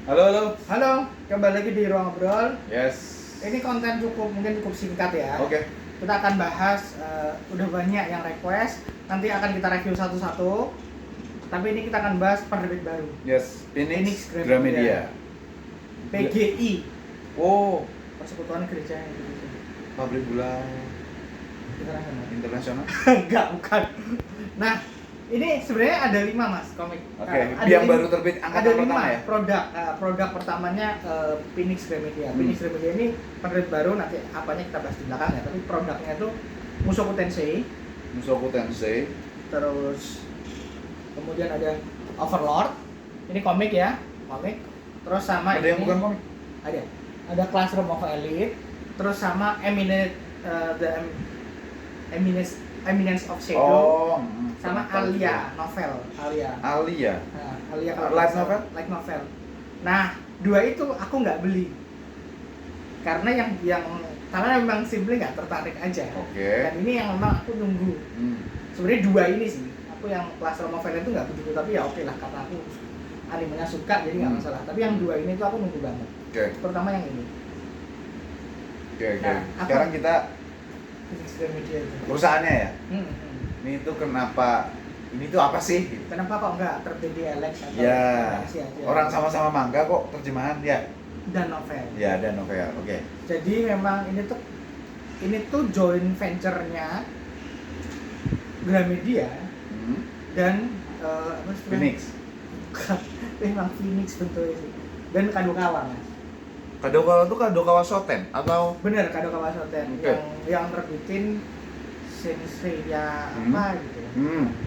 Halo, halo. Halo, kembali lagi di Ruang Ngobrol. Yes. Ini konten mungkin cukup singkat ya. Oke. Kita akan bahas, udah banyak yang request. Nanti akan kita review satu-satu. Tapi ini kita akan bahas penerbit baru. Yes. Phoenix Phoenix Gramedia. PGI, Oh, Persekutuan Gereja Indonesia pabrik gula Internasional. internasional. Enggak, bukan. Nah, ini sebenarnya ada 5 mas komik. Oke. Ada Yang 5 baru terbit ada angkatan 5 pertama ya. produk pertamanya Phoenix Gramedia. Phoenix Gramedia ini penerbit baru, nanti apanya kita bahas di belakang ya. Tapi produknya itu Mushoku Tensei, Mushoku Tensei. terus kemudian ada Overlord. Ini komik ya, komik. Terus sama Ada ini yang bukan komik? ada Classroom of Elite. Terus sama Eminence of Shadow. Oh. Sama Alia novel, Alia. Alia. Nah, Alia kalau Light nggak salah, novel? light novel. Nah, dua itu aku nggak beli karena karena memang simply nggak tertarik aja. Oke. Dan ini yang memang aku nunggu. Sebenarnya dua ini sih. Aku yang Classroom novel itu nggak begitu, tapi ya oke lah karena aku animenya suka jadi nggak masalah. Tapi yang dua ini tuh aku nunggu banget. Oke. Terutama yang ini. Oke. Nah, Sekarang kita Phoenix Gramedia itu. perusahaannya ya. Hmm, hmm. Ini tuh kenapa? Ini tuh apa sih? Kenapa kok nggak terbit di Alex atau Ya. Galaxy aja? Orang sama-sama manga kok terjemahan ya. Dan novel. Ya, ada novel. Oke. Jadi memang ini tuh joint venture-nya Gramedia dan apa istilahnya? Phoenix. Bukan, memang Phoenix bentuknya sih. Dan Kadokawa mas. Kadokawa tuh Kadokawa Shoten atau Bener, Kadokawa Shoten. Oke. Yang terbitin Senseiya apa gitu ya.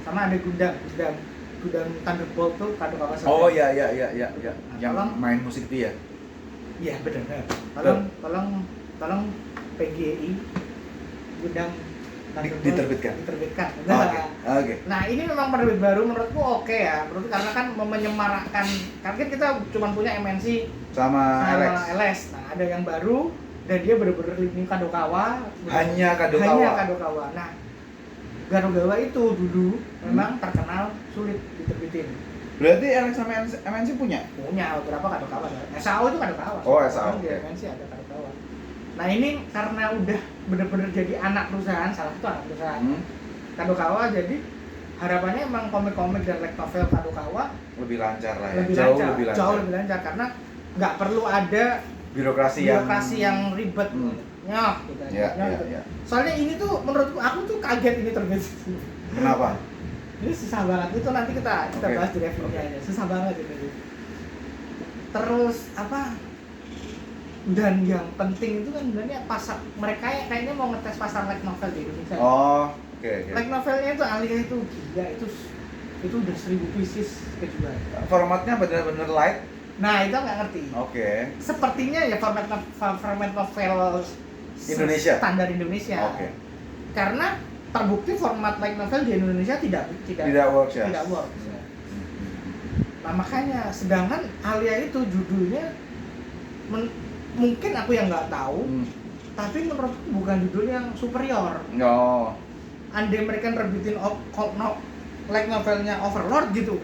Sama ada Gundam Thunderbolt tuh Kadokawa Shoten. Oh ya. Yang tolong. main musik dia. Iya benar. Tolong PGI Gundam Thunderbolt Diterbitkan. Oke. Nah ini memang penerbit baru menurutku oke ya. Menurutku karena kan menyemarakkan. Karena kan kita cuma punya MNC Sama Alex. LS. Nah ada yang baru dan dia bener-bener ini Kadokawa. Hanya Kadokawa. Nah Kadokawa itu dulu memang terkenal sulit diterbitin. Berarti Alex sama MNC punya? Punya beberapa Kadokawa. SAO itu Kadokawa. Oh, SAO, Di oke. MNC ada Kadokawa. Nah ini karena udah bener-bener jadi anak perusahaan, salah satu anak perusahaan Kadokawa, jadi harapannya emang komik-komik dan light novel Kadokawa Lebih lancar lah ya. jauh lebih lancar karena nggak perlu ada Birokrasi yang ribet nyoh gitu, Ya, nyoh gitu. ya. Soalnya ini tuh menurutku aku tuh kaget ini terbit. Kenapa? Ini susah banget, itu nanti kita Oke. bahas di reviewnya aja. Susah banget ini. Terus apa? Dan yang penting itu kan sebenarnya pasar mereka kayaknya mau ngetes pasar light novel di Indonesia. Oh, oke. Light novelnya itu Alia itu gila, itu udah 1000 pieces kejual. Formatnya benar-benar light. Nah itu nggak ngerti. Oke. Sepertinya ya format novel Indonesia. Standar Indonesia. Oke. Karena terbukti format light novel di Indonesia tidak works ya. Tidak works. Nah makanya sedangkan Alia itu judulnya mungkin aku yang nggak tahu, tapi menurutku bukan judul yang superior. No. Andai mereka nerbitin light novelnya Overlord gitu,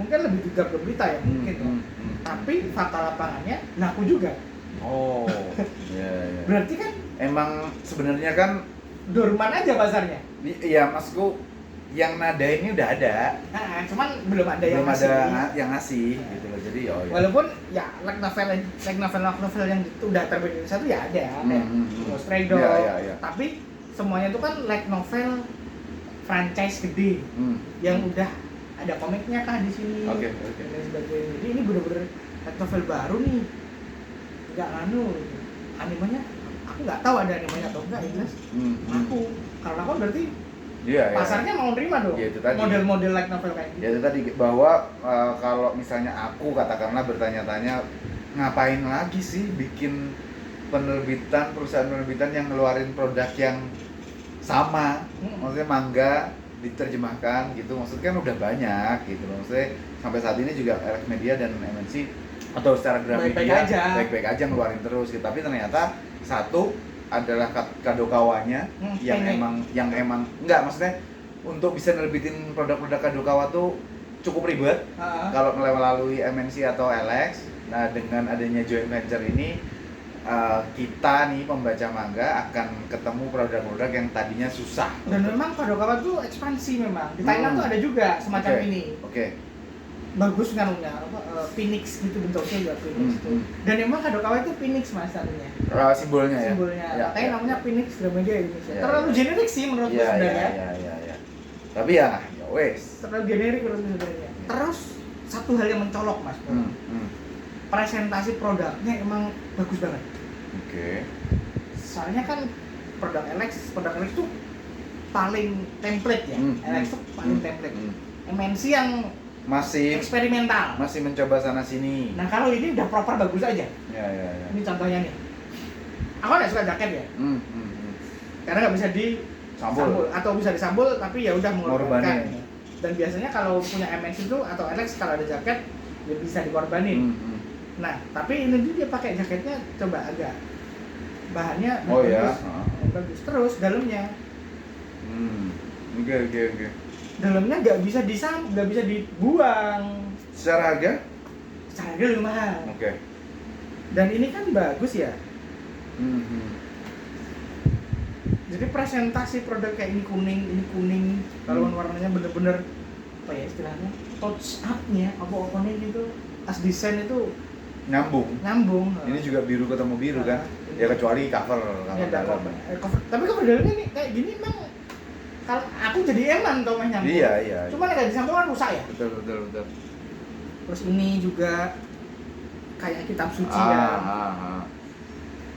mungkin lebih gegap gempita ya mungkin. Tapi fakta lapangannya laku juga. Oh. Ya. Berarti kan Emang sebenarnya kan dorman aja pasarnya. iya maksudku yang nada ini udah ada. Nah, cuman belum ada yang ngasih. Yang ngasih gitu loh. Jadi ya. Walaupun ya light novel yang itu udah terbit di Indonesia tuh ya ada. Stray Dog. Ya. Tapi semuanya itu kan light novel franchise gede yang udah ada komiknya kah di sini. Oke. Dan sebagainya. Jadi ini bener-bener light novel baru nih. Enggak animenya aku nggak tahu ada animenya atau enggak jelas. Aku karena kan berarti Iya, pasarnya mau nerima dong. Ya, itu tadi. Model-model light novel kayak gitu. Ya itu tadi bahwa kalau misalnya aku katakanlah bertanya-tanya ngapain lagi sih bikin perusahaan penerbitan yang ngeluarin produk yang sama, maksudnya manga diterjemahkan gitu, maksudnya kan udah banyak gitu loh. Maksudnya sampai saat ini juga Alex Media dan MNC atau secara Gramedia baik-baik aja ngeluarin terus gitu. Tapi ternyata satu adalah Kadokawanya yang emang enggak, maksudnya untuk bisa nerbitin produk-produk Kadokawa tuh cukup ribet kalau melalui MNC atau LX Nah, dengan adanya joint venture ini kita nih pembaca manga akan ketemu produk-produk yang tadinya susah. Dan memang Kadokawa tuh ekspansi memang. Di Thailand tuh ada juga semacam Oke. ini. Oke. Bagus ngaruhnya phoenix gitu bentuknya juga phoenix tuh. Dan memang Kadokawa itu phoenix mas anunya. Simbolnya ya. Simbolnya. Ya, Makanya ya, namanya ya. Phoenix Gramedia Indonesia. Ya, Terlalu ya. generik sih menurutku Iya, sebenarnya. iya. Tapi ya wes. Terlalu generik menurutku sebenarnya. Terus satu hal yang mencolok mas. Presentasi produknya emang bagus banget. Oke. Soalnya kan produk Alex tuh paling template ya. Alex tuh paling template. MNC yang Masih eksperimental. masih mencoba sana sini. Nah kalau ini udah proper bagus aja. Ya. Ini contohnya nih. Aku nggak suka jaket ya. Karena nggak bisa disambul atau bisa disambul tapi ya udah mengorbankan. Dan biasanya kalau punya MNC itu atau Alex kalau ada jaket ya bisa dikorbanin. Nah tapi ini dia pakai jaketnya coba agak bahannya bagus. Bagus. Terus dalamnya. Oke. Dalamnya nggak bisa dibuang. Secara harga? Secara harga lebih mahal. Oke. Dan ini kan bagus ya. Jadi presentasi produk kayak ini kuning. Kalau warnanya bener-bener apa ya istilahnya? Touch up-nya apa gitu. As desain itu Nyambung. Ini juga biru ketemu biru kan? Ya kecuali cover ya, dalam. Tapi cover dalamnya nih kayak gini emang kalau aku jadi eman tau nyambung. Iya. Cuma kalau disambung kan rusak ya. Betul. Terus ini juga kayak kitab suci ya.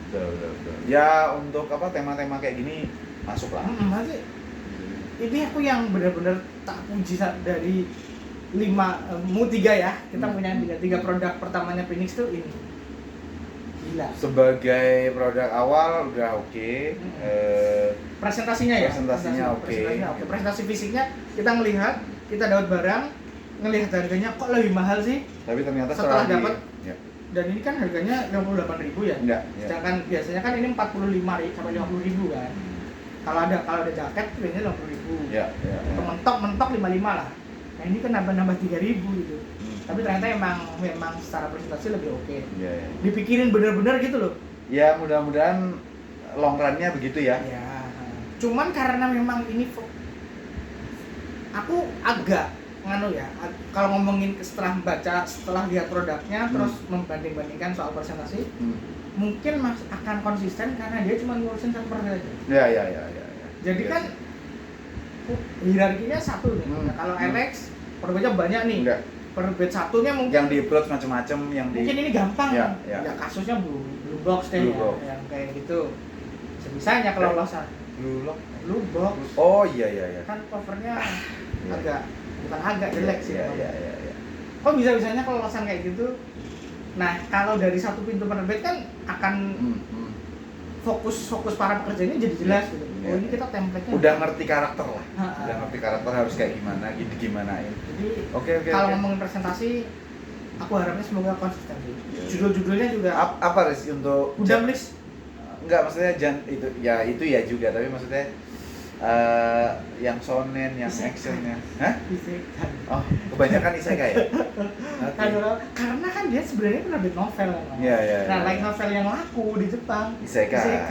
Betul. Ya untuk apa tema-tema kayak gini masuk lah. Masih. Ini aku yang benar-benar tak puji dari 3 ya. Kita punya 3 produk pertamanya Phoenix tuh ini. Gila. Sebagai produk awal udah oke. Presentasinya ya. Oke. Presentasi fisiknya kita ngelihat, kita dapat barang, ngelihat harganya kok lebih mahal sih. Tapi ternyata setelah dapat ya. Dan ini kan harganya 58.000 ya. Enggak, Sedangkan biasanya kan ini 45.000 sampai 50.000 kan. Kalau ada jaket biasanya 50.000. Ya. Mentok 55 lah. Nah ini kan nambah 3.000 gitu. Tapi ternyata memang secara presentasi lebih oke. Iya. Dipikirin bener-bener gitu loh. Ya mudah-mudahan long run-nya begitu ya. Ya. Cuman karena memang ini aku agak kalau ngomongin setelah lihat produknya terus membanding-bandingkan soal presentasi, mungkin akan konsisten karena dia cuma ngurusin satu produk aja. Ya. Jadi kan hierarkinya satu nih. Nah, kalau Alex produknya banyak nih. Enggak. Perbed satunya mungkin Yang di approach macam-macam mungkin ini gampang. Ya. Kasusnya blue box deh Blue box. yang kayak gitu. Sebisanya kalau losan. Blue box. Oh iya. Kan covernya bukan agak jelek sih. Iya. Kok bisa-bisanya kalau losan kayak gitu? Nah, kalau dari satu pintu penerbit kan akan fokus para pekerjanya jadi jelas gitu. Oh, ini kita template-nya udah ngerti karakter lah. Udah ngerti karakter harus kayak gimanain. Jadi Oke. Kalau ngomongin presentasi, aku harapnya semoga konsisten sih. Judul-judulnya juga apa sih untuk Gundam List? Enggak, maksudnya itu ya juga, tapi maksudnya yang shonen, yang actionnya. Hah? Isekai. Oh, kebanyakan isekai ya? Karena kan dia sebenarnya penerbit novel kan. Iya. Nah, light novel yang laku di Jepang Isekai.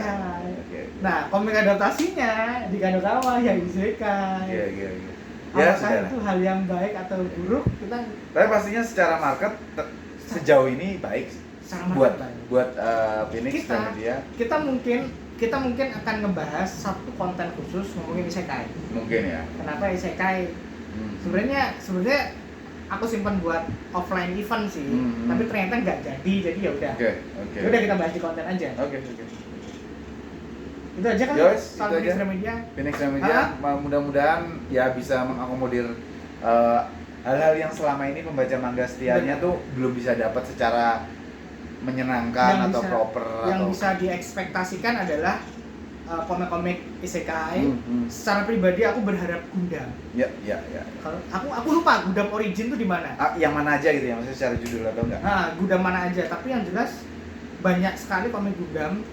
Okay. Nah, komik adaptasinya di Kadokawa ya isekai. Iya. Apakah itu hal yang baik atau buruk? Tapi pastinya secara market sejauh ini baik buat Phoenix dan dia. Kita mungkin akan ngebahas satu konten khusus ngomongin isekai. Mungkin ya. Kenapa isekai? Sebenarnya aku simpan buat offline event sih, tapi ternyata nggak jadi ya udah. Oke. Udah kita bahas di konten aja. Oke. Itu aja kan soal Phoenix Gramedia. Phoenix Gramedia mudah-mudahan ya bisa mengakomodir hal-hal yang selama ini pembaca manga setianya tuh belum bisa dapat secara menyenangkan atau proper. Yang bisa diekspektasikan adalah komik-komik isekai. Secara pribadi aku berharap Gundam. Ya. Kalau aku lupa Gundam Origin tuh di mana? Yang mana aja gitu ya, maksudnya secara judul atau enggak? Gundam mana aja, tapi yang jelas banyak sekali komik Gundam.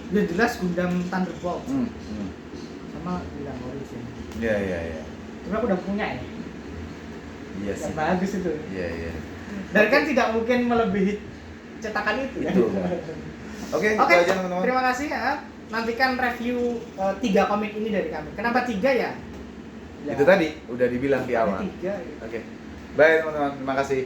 Yang jelas Gundam Thunderbolt. Sama Gundam Origin. Iya. Tapi aku udah punya ya. Iya sih. Yang bagus itu. Iya. Dan kan tidak mungkin melebihi cetakan itu. Itu. Oke, itu aja teman-teman. Terima kasih ya. Nantikan review 3 komik ini dari kami. Kenapa 3 ya? Itu tadi udah dibilang di awal. 3. Oke. Bye teman-teman, terima kasih.